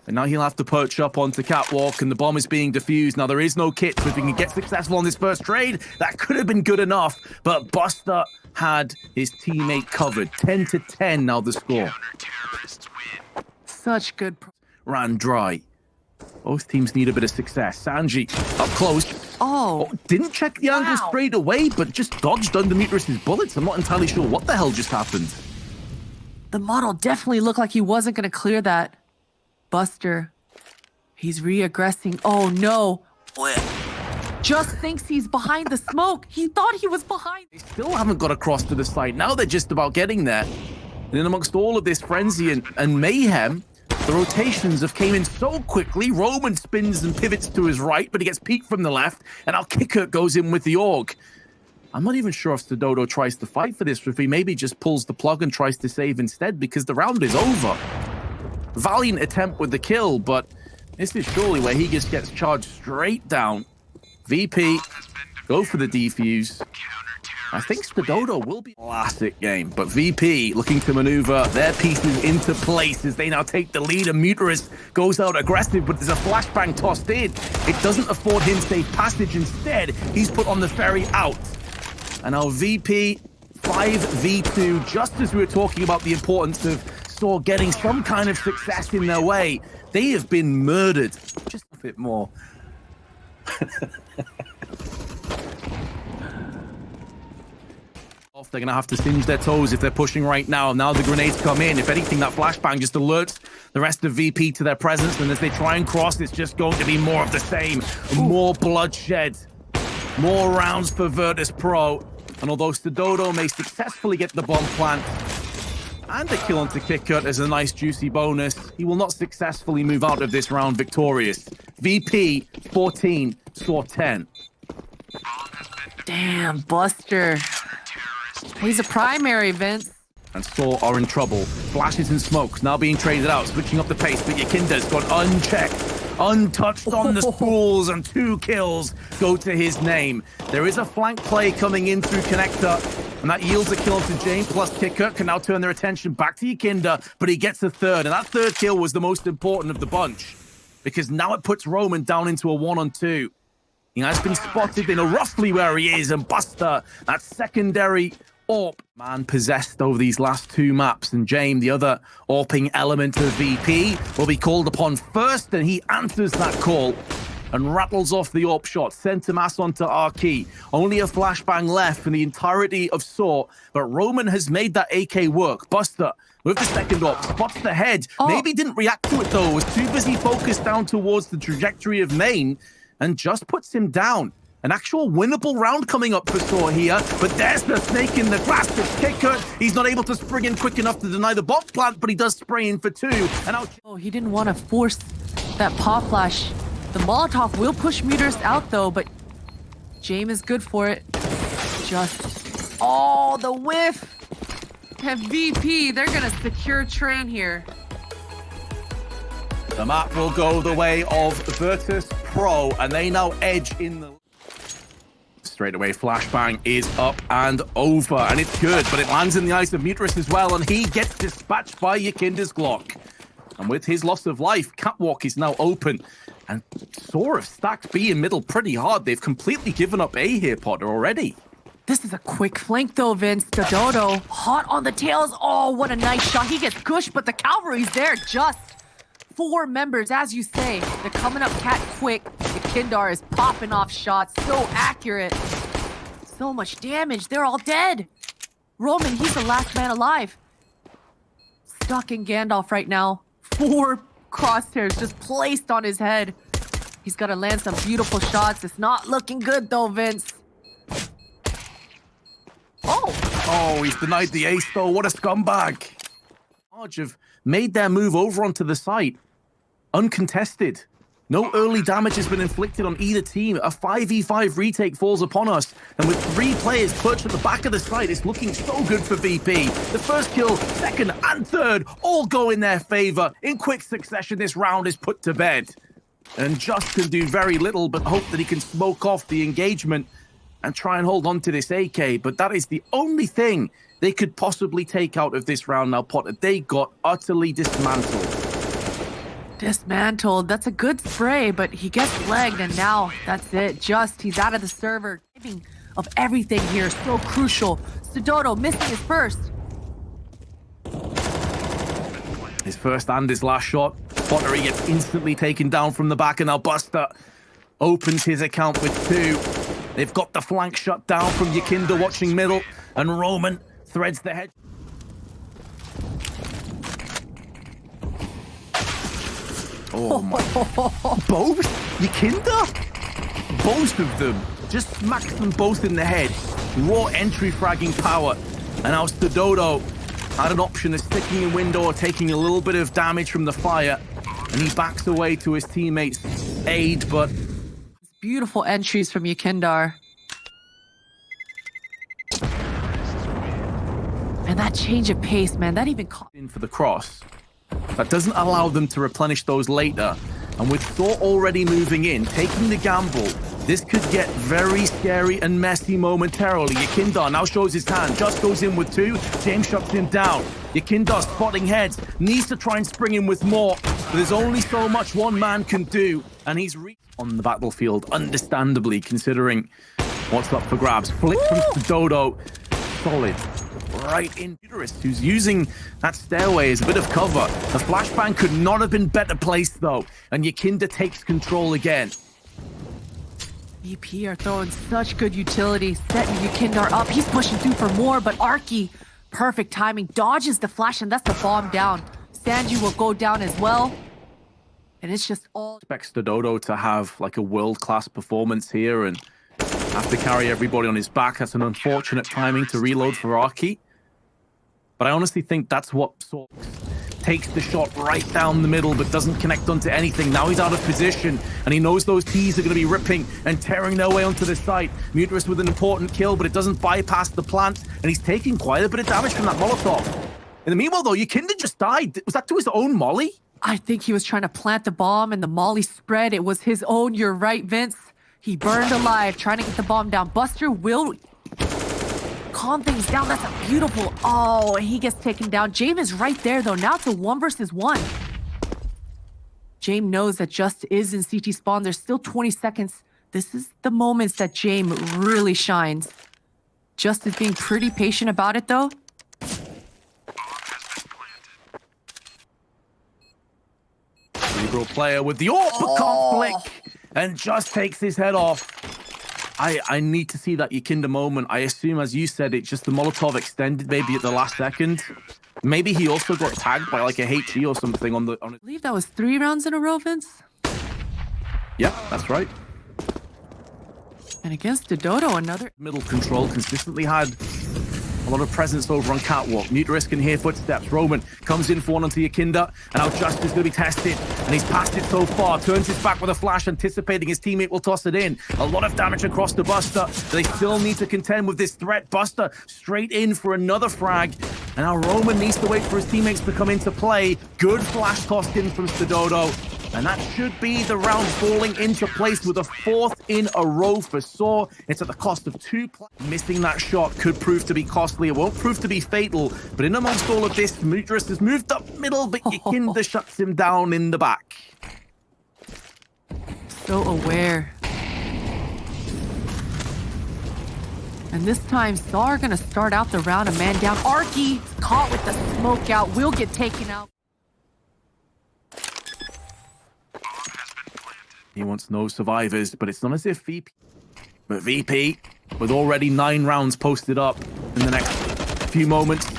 And now he'll have to perch up onto Catwalk, and the bomb is being defused. Now there is no kit, but if he can get successful on this first trade, that could have been good enough. But Buster had his teammate covered. 10-10 now the score. Such good. Ran dry. Both teams need a bit of success. SANJI up close. Oh, didn't check the angle straight away, but just dodged under MUTiRIS' bullets. I'm not entirely sure what the hell just happened. The model definitely looked like he wasn't going to clear that. Buster, he's re-aggressing. Oh no. Just thinks he's behind the smoke. He thought he was behind. They still haven't got across to the side. Now they're just about getting there. And then amongst all of this frenzy and mayhem, the rotations have came in so quickly. Roman spins and pivots to his right, but he gets peeked from the left, and now qikert goes in with the AUG. I'm not even sure if stadodo tries to fight for this, or if he maybe just pulls the plug and tries to save instead, because the round is over. Valiant attempt with the kill, but this is surely where he just gets charged straight down. VP, go for the defuse. I think stadodo will be a classic game, but VP looking to maneuver their pieces into place as they now take the lead, and MUTiRIS goes out aggressive, but there's a flashbang tossed in. It doesn't afford him safe passage. Instead, he's put on the ferry out. And now VP 5v2, just as we were talking about the importance of sAw getting some kind of success in their way, they have been murdered. Just a bit more. They're going to have to singe their toes if they're pushing right now. Now the grenades come in. If anything, that flashbang just alerts the rest of VP to their presence. And as they try and cross, it's just going to be more of the same. More bloodshed. More rounds for Virtus.pro. And although stadodo may successfully get the bomb plant and a kill onto qikert as a nice juicy bonus, he will not successfully move out of this round victorious. VP 14, sAw 10. Damn, Buster. He's a primary, Vince. And sAw are in trouble. Flashes and smokes now being traded out, switching up the pace, but YEKINDAR's gone unchecked, untouched on the spools, and 2 kills go to his name. There is a flank play coming in through connector, and that yields a kill to Jame, plus qikert can now turn their attention back to YEKINDAR, but he gets a third, and that third kill was the most important of the bunch, because now it puts Roman down into a 1-on-2. He has been spotted. They know roughly where he is, and Buster, that secondary AWP man possessed over these last 2 maps, and Jame, the other AWPing element of VP, will be called upon first, and he answers that call and rattles off the AWP shot, sent to mass onto arki. Only a flashbang left in the entirety of sAw, but Roman has made that AK work. Buster with the second AWP, spots the head, maybe didn't react to it though, was too busy focused down towards the trajectory of main, and just puts him down. An actual winnable round coming up for sAw here, but there's the snake in the glass to qikert. He's not able to spring in quick enough to deny the bot plant, but he does spray in for 2. And out. Oh, he didn't want to force that pop flash. The Molotov will push MUTiRiS out though, but Jame is good for it. Just, oh, the whiff. And VP, they're gonna secure train here. The map will go the way of Virtus.pro, and they now edge in the... Straight away, flashbang is up and over, and it's good, but it lands in the eyes of MUTiRiS as well, and he gets dispatched by YEKINDAR's Glock. And with his loss of life, Catwalk is now open, and sAw have stacked B in middle pretty hard. They've completely given up A here, Potter, already. This is a quick flank though, Vince. stadodo, hot on the tails. Oh, what a nice shot. He gets pushed, but the cavalry's there. Just 4 members, as you say. They're coming up cat quick. YEKINDAR is popping off shots. So accurate. So much damage. They're all dead. Roman, he's the last man alive. Stuck in Gandalf right now. 4 crosshairs just placed on his head. He's got to land some beautiful shots. It's not looking good though, Vince. Oh, he's denied the ace though. What a scumbag. Large have made their move over onto the site. Uncontested. No early damage has been inflicted on either team. A 5v5 retake falls upon us. And with 3 players perched at the back of the site, it's looking so good for VP. The first kill, second and third, all go in their favor. In quick succession, this round is put to bed. And Just can do very little but hope that he can smoke off the engagement and try and hold on to this AK. But that is the only thing they could possibly take out of this round now, Potter. They got utterly dismantled. Dismantled. That's a good spray, but he gets legged, and now that's it. Just, he's out of the server. Timing of everything here is so crucial. stadodo missing his first. His first and his last shot. Potter, he gets instantly taken down from the back, and now Buster opens his account with 2. They've got the flank shut down from YEKINDAR watching middle, and Roman threads the head. Oh my. Both? YEKINDAR? Both of them. Just smacked them both in the head. Raw entry fragging power. And now stadodo had an option of sticking in window or taking a little bit of damage from the fire. And he backs away to his teammates' aid, but... Beautiful entries from YEKINDAR. And that change of pace, man, that even caught in for the cross. That doesn't allow them to replenish those later. And with sAw already moving in, taking the gamble, this could get very scary and messy momentarily. YEKINDAR now shows his hand, just goes in with 2. Jame shuts him down. YEKINDAR spotting heads, needs to try and spring in with more. But there's only so much one man can do, and he's on the battlefield, understandably, considering what's up for grabs. Flick from stadodo, solid. Right in MUTiRiS, who's using that stairway as a bit of cover. The flashbang could not have been better placed, though, and YEKINDAR takes control again. VP are throwing such good utility, setting YEKINDAR up. He's pushing through for more, but arki, perfect timing, dodges the flash, and that's the bomb down. SANJI will go down as well. And it's just all... Expect stadodo to have like a world-class performance here and have to carry everybody on his back. That's an unfortunate timing to reload for arki. But I honestly think that's what sAw takes the shot right down the middle but doesn't connect onto anything. Now he's out of position and he knows those T's are going to be ripping and tearing their way onto the site. MUTiRiS with an important kill, but it doesn't bypass the plant, and he's taking quite a bit of damage from that Molotov. In the meanwhile, though, YEKINDAR just died. Was that to his own molly? I think he was trying to plant the bomb and the molly spread. It was his own. You're right, Vince. He burned alive, trying to get the bomb down. Buster will calm things down. That's a beautiful... Oh, and he gets taken down. Jame is right there, though. Now it's a 1 versus 1. Jame knows that Just is in CT spawn. There's still 20 seconds. This is the moments that Jame really shines. Just is being pretty patient about it, though. Cerebral player with the uppercut flick and just takes his head off. I need to see that YEKINDAR moment. I assume, as you said, it's just the Molotov extended maybe at the last second. Maybe he also got tagged by like a HE or something on I believe that was 3 rounds in a row, Vince. Yeah, that's right. And against stadodo, another... Middle control consistently had a lot of presence over on catwalk. MUTiRiS can hear footsteps. Roman comes in for one onto YEKINDAR, and now Just is going to be tested, and he's passed it so far. Turns his back with a flash, anticipating his teammate will toss it in. A lot of damage across the Buster. They still need to contend with this threat. Buster straight in for another frag, and now Roman needs to wait for his teammates to come into play. Good flash tossed in from stadodo. And that should be the round falling into place with a 4th in a row for sAw. It's at the cost of 2 Missing that shot could prove to be costly. It won't prove to be fatal. But in amongst all of this, MUTiRiS has moved up middle, but YEKINDAR shuts him down in the back. So aware. And this time, sAw are going to start out the round a man down. arki caught with the smoke out, will get taken out. He wants no survivors, but it's not as if VP... But VP, with already 9 rounds posted up in the next few moments,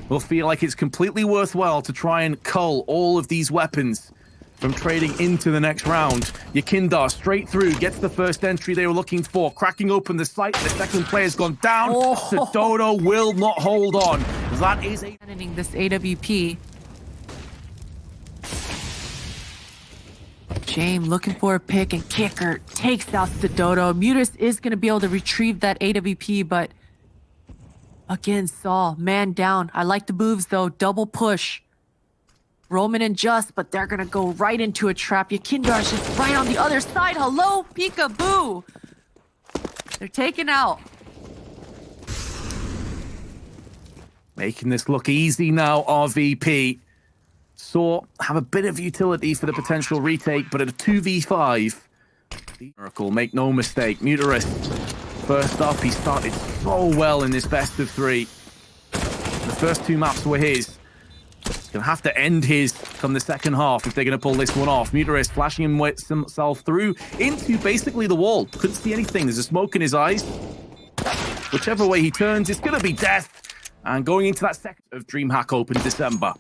will feel like it's completely worthwhile to try and cull all of these weapons from trading into the next round. YEKINDAR straight through, gets the first entry they were looking for, cracking open the site. The second player's gone down. stadodo will not hold on. That is a... This AWP. Jame looking for a pick, and qikert takes out stadodo. MUTiRiS is going to be able to retrieve that AWP, but again, sAw, man down. I like the moves, though. Double push. Roman and Just, but they're going to go right into a trap. YEKINDAR is just right on the other side. Hello, peekaboo. They're taken out. Making this look easy now, RVP. sAw have a bit of utility for the potential retake, but at a 2v5, miracle, make no mistake. MUTiRiS, first up, he started so well in this best of 3. The first 2 maps were his. He's going to have to end his come the second half if they're going to pull this one off. MUTiRiS flashing himself through into basically the wall. Couldn't see anything. There's a smoke in his eyes. Whichever way he turns, it's going to be death. And going into that second of DreamHack Open December.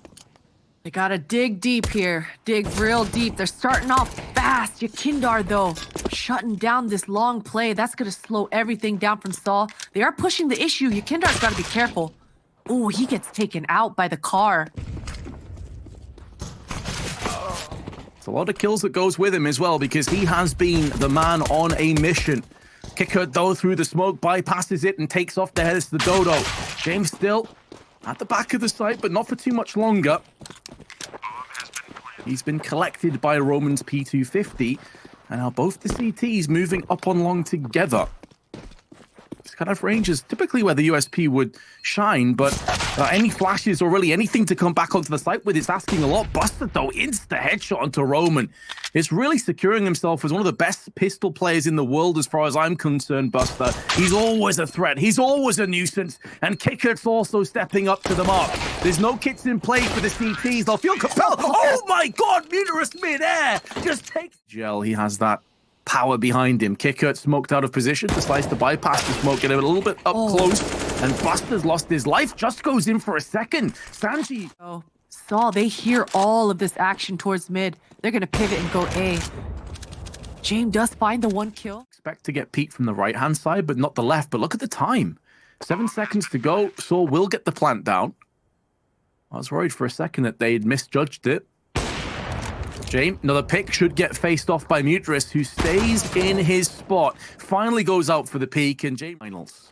They gotta dig deep here. Dig real deep. They're starting off fast. YEKINDAR, though, shutting down this long play. That's gonna slow everything down from sAw. They are pushing the issue. YEKINDAR's gotta be careful. Ooh, he gets taken out by the car. It's a lot of kills that goes with him as well, because he has been the man on a mission. qikert, though, through the smoke, bypasses it and takes off the head of stadodo. Jame still at the back of the site, but not for too much longer. He's been collected by Roman's P250, and now both the CTs moving up on long together. This kind of range is typically where the USP would shine, but any flashes or really anything to come back onto the site with is asking a lot. Buster, though, insta headshot onto Roman. It's really securing himself as one of the best pistol players in the world as far as I'm concerned, Buster. He's always a threat. He's always a nuisance. And qikert's also stepping up to the mark. There's no kits in play for the CTs. They'll feel compelled. Oh my God, MUTiRiS mid-air. Just takes... Gel, he has that power behind him. qikert smoked out of position, decides to bypass the smoke, get a little bit up close, and Buster's lost his life. Just goes in for a second. SANJI. Oh, sAw, they hear all of this action towards mid. They're going to pivot and go A. Jame does find the 1 kill. Expect to get peeked from the right-hand side, but not the left. But look at the time. 7 seconds to go. sAw will get the plant down. I was worried for a second that they'd misjudged it. Jame, another pick, should get faced off by MUTiRiS, who stays in his spot. Finally goes out for the peek, and Jame finals.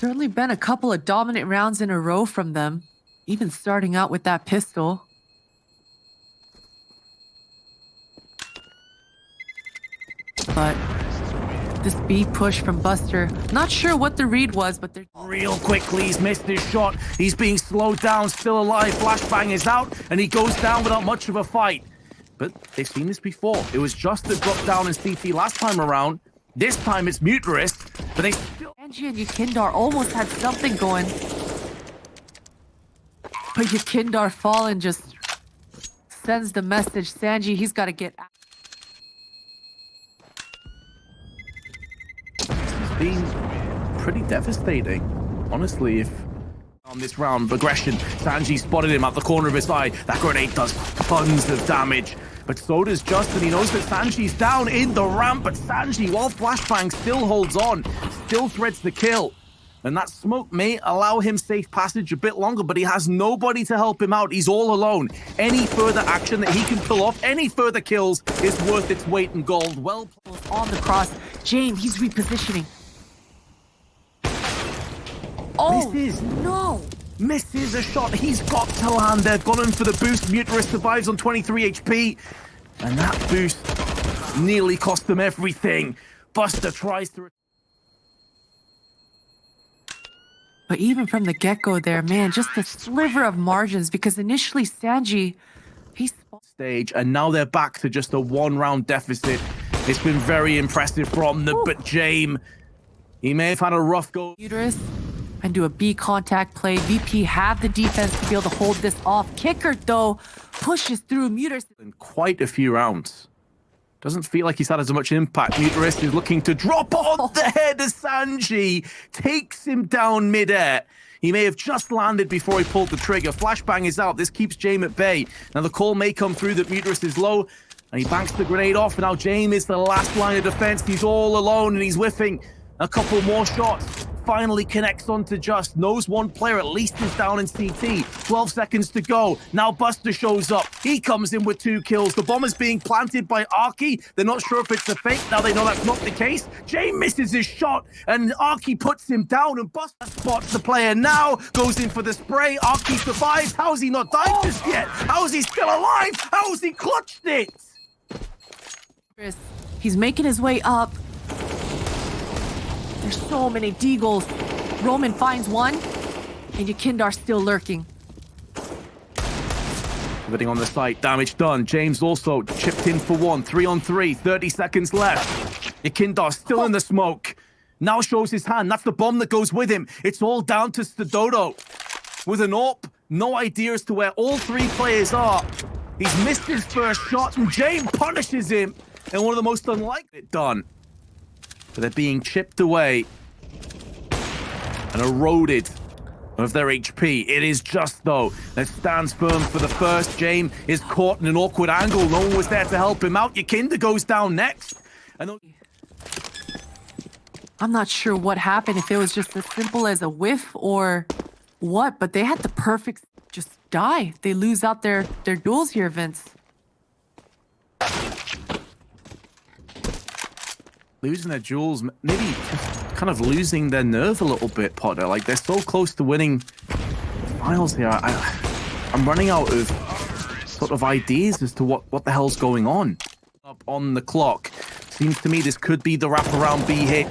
Certainly been a couple of dominant rounds in a row from them, even starting out with that pistol. But this B push from Buster, not sure what the read was, but they're Real quickly, he's missed his shot. He's being slowed down, still alive. Flashbang is out, and he goes down without much of a fight. But they've seen this before. It was just the drop down in CT last time around. This time it's MUTiRiS, but they still... SANJI and YEKINDAR almost had something going. But YEKINDAR Fallen just sends the message. SANJI, he's got to get out. It's been pretty devastating, honestly, if... On this round, aggression. SANJI spotted him at the corner of his eye. That grenade does tons of damage. But so does Justin. He knows that SANJI's down in the ramp, but SANJI, while Flashbang still holds on, still threads the kill. And that smoke may allow him safe passage a bit longer, but he has nobody to help him out. He's all alone. Any further action that he can pull off, any further kills, is worth its weight in gold. Well played. On the cross. Jame, he's repositioning. Oh, no. Misses a shot. He's got to land. They've gone in for the boost. MUTiRiS survives on 23 HP. And that boost nearly cost them everything. Buster tries to... But even from the get-go there, man, just a sliver of margins, because initially SANJI, he's... Stage, and now they're back to just a one-round deficit. It's been very impressive from them, but Jame, he may have had a rough go. MUTiRiS and do a B contact play. VP have the defense to be able to hold this off. qikert, though, pushes through MUTiRiS. In quite a few rounds. Doesn't feel like he's had as much impact. MUTiRiS is looking to drop on the head of SANJI. Takes him down midair. He may have just landed before he pulled the trigger. Flashbang is out. This keeps Jame at bay. Now the call may come through that MUTiRiS is low, and he banks the grenade off. And now Jame is the last line of defense. He's all alone, and he's whiffing a couple more shots. Finally connects onto Just. Knows one player at least is down in CT. 12 seconds to go. Now Buster shows up. He comes in with 2 kills. The bomb is being planted by arki. They're not sure if it's a fake. Now they know that's not the case. Jame misses his shot, and arki puts him down, and Buster spots the player now. Goes in for the spray. arki survives. How's he not died just yet? How's he still alive? How's he clutched it? He's making his way up. There's so many deagles. Roman finds one, and YEKINDAR still lurking. Pivoting on the site, damage done. James also chipped in for 1. 3 on 3, 30 seconds left. YEKINDAR still in the smoke. Now shows his hand. That's the bomb that goes with him. It's all down to stadodo. With an AWP, no idea as to where all 3 players are. He's missed his first shot, and Jame punishes him. And one of the most unlikely done. But they're being chipped away and eroded of their HP. It is Just, though, that stands firm for the first. Jame is caught in an awkward angle. No one was there to help him out. YEKINDAR goes down next. I'm not sure what happened, if it was just as simple as a whiff or what, but they had the perfect just die. They lose out their duels here, Vince. Losing their jewels, maybe just kind of losing their nerve a little bit, Potter. Like, they're so close to winning finals here. I'm running out of sort of ideas as to what the hell's going on. Up on the clock. Seems to me this could be the wraparound B hit.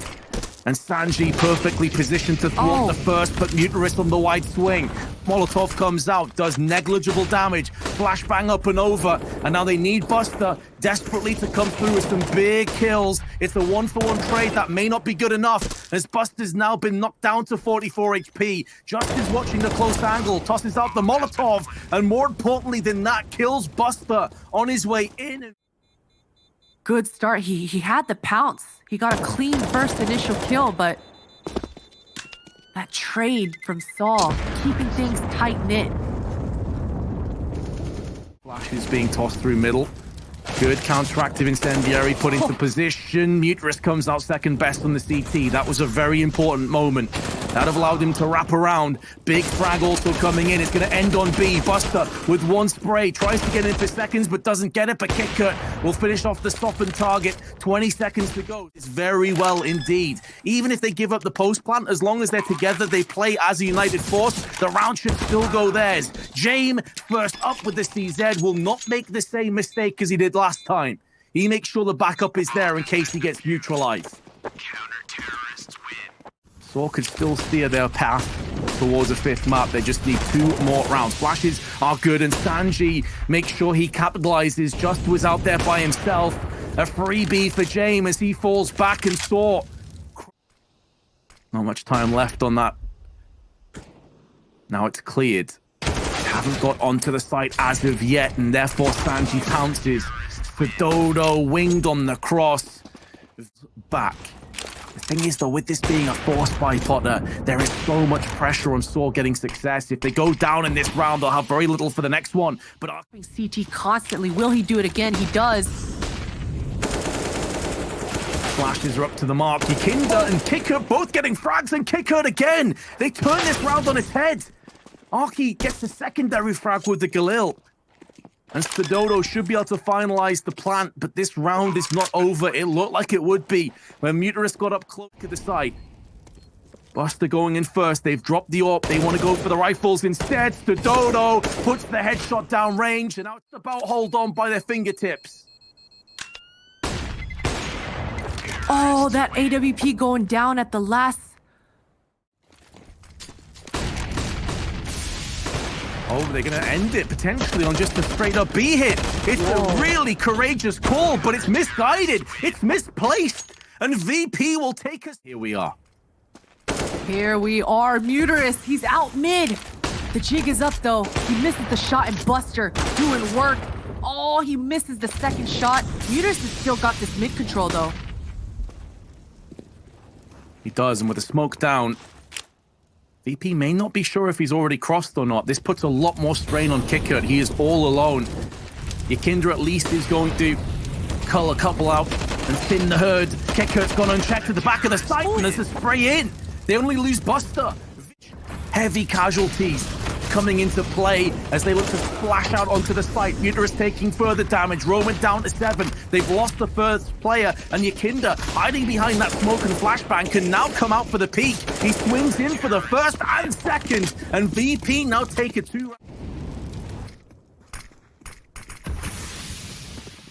And SANJI perfectly positioned to thwart the first, but MUTiRiS on the wide swing. Molotov comes out, does negligible damage. Flashbang up and over. And now they need Buster desperately to come through with some big kills. It's a 1-for-1 trade that may not be good enough, as Buster's now been knocked down to 44 HP. Just is watching the close angle, tosses out the Molotov, and more importantly than that, kills Buster on his way in. Good start. He had the pounce. He got a clean first initial kill, but that trade from sAw, keeping things tight-knit. Flash is being tossed through middle. Good counteractive incendiary put into position. MUTiRiS comes out second best on the CT. That was a very important moment That have allowed him to wrap around. Big frag also coming in. It's going to end on B. Buster with one spray. Tries to get in for seconds, but doesn't get it. But qikert will finish off the stop and target. 20 seconds to go. It's very well indeed. Even if they give up the post plant, as long as they're together, they play as a united force, the round should still go theirs. Jame, first up with the CZ, will not make the same mistake as he did last time. He makes sure the backup is there in case he gets neutralized. Counter-terrorists win. sAw could still steer their path towards a fifth map. They just need 2 more rounds. Flashes are good, and SANJI makes sure he capitalizes. Just was out there by himself. A freebie for Jame as he falls back, and sAw. Not much time left on that. Now it's cleared. Haven't got onto the site as of yet, and therefore SANJI pounces. stadodo winged on the cross. Back. The thing is, though, with this being a force by Potter, there is so much pressure on sAw getting success. If they go down in this round, they'll have very little for the next one. But CT constantly. Will he do it again? He does. flashes are up to the mark. YEKINDAR and qikert both getting frags, and qikert again. They turn this round on its head. arki gets the secondary frag with the Galil. And stadodo should be able to finalize the plant, but this round is not over. It looked like it would be when MUTiRiS got up close to the side. Buster going in first. They've dropped the AWP. They want to go for the rifles instead. stadodo puts the headshot down range, and now it's about hold on by their fingertips. Oh, that AWP going down at the last. Oh, they're going to end it potentially on just a straight-up B hit. It's a really courageous call, but it's misguided. It's misplaced. And VP will take us. Here we are. Here we are. MUTiRiS, he's out mid. The jig is up, though. He misses the shot, and Buster doing work. Oh, he misses the second shot. MUTiRiS has still got this mid control, though. He does, and with the smoke down, VP may not be sure if he's already crossed or not. This puts a lot more strain on qikert. He is all alone. YEKINDAR at least is going to cull a couple out and thin the herd. qikert's gone unchecked to the back of the site, and there's a spray in. They only lose Buster. Heavy casualties coming into play as they look to splash out onto the site. MUTiRiS taking further damage. Roman down to 7. They've lost the first player, and YEKINDAR, hiding behind that smoke and flashbang, can now come out for the peak. He swings in for the first and second, and VP now take a 2.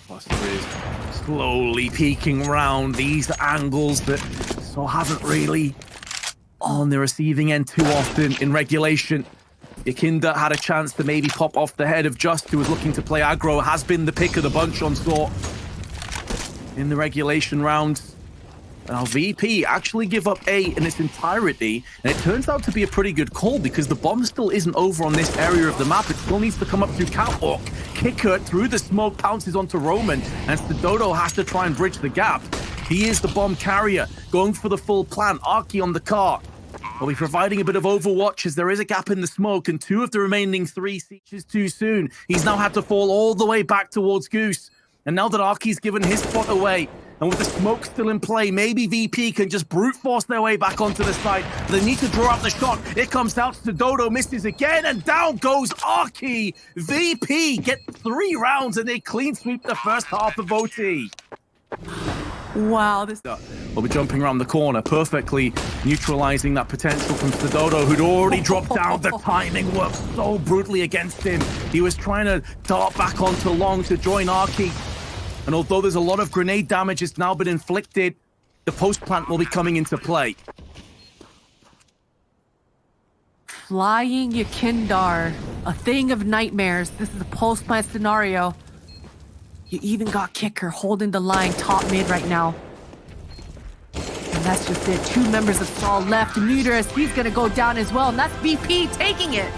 Buster is slowly peeking round these angles that sAw haven't really on the receiving end too often in regulation. YEKINDAR had a chance to maybe pop off the head of Just, who was looking to play aggro. Has been the pick of the bunch on sAw in the regulation rounds. Now VP actually give up A in its entirety, and it turns out to be a pretty good call because the bomb still isn't over on this area of the map. It still needs to come up through catwalk. qikert through the smoke pounces onto Roman, and stadodo has to try and bridge the gap. He is the bomb carrier, going for the full plant. arki on the car will be providing a bit of overwatch as there is a gap in the smoke, and 2 of the remaining 3 sieges too soon. He's now had to fall all the way back towards Goose. And now that arki's given his spot away, and with the smoke still in play, maybe VP can just brute force their way back onto the site. But they need to draw out the shot. It comes out, stadodo misses again, and down goes arki. VP get 3 rounds, and they clean sweep the first half of OT. Wow, this. Will be jumping around the corner, perfectly neutralizing that potential from stadodo, who'd already dropped down. The timing worked so brutally against him. He was trying to dart back onto long to join arki. And although there's a lot of grenade damage that's now been inflicted, the post plant will be coming into play. Flying YEKINDAR, a thing of nightmares. This is a post plant scenario. You even got qikert holding the line top mid right now. And that's just it. 2 members of sAw left. MUTiRiS, he's gonna go down as well, and that's VP taking it.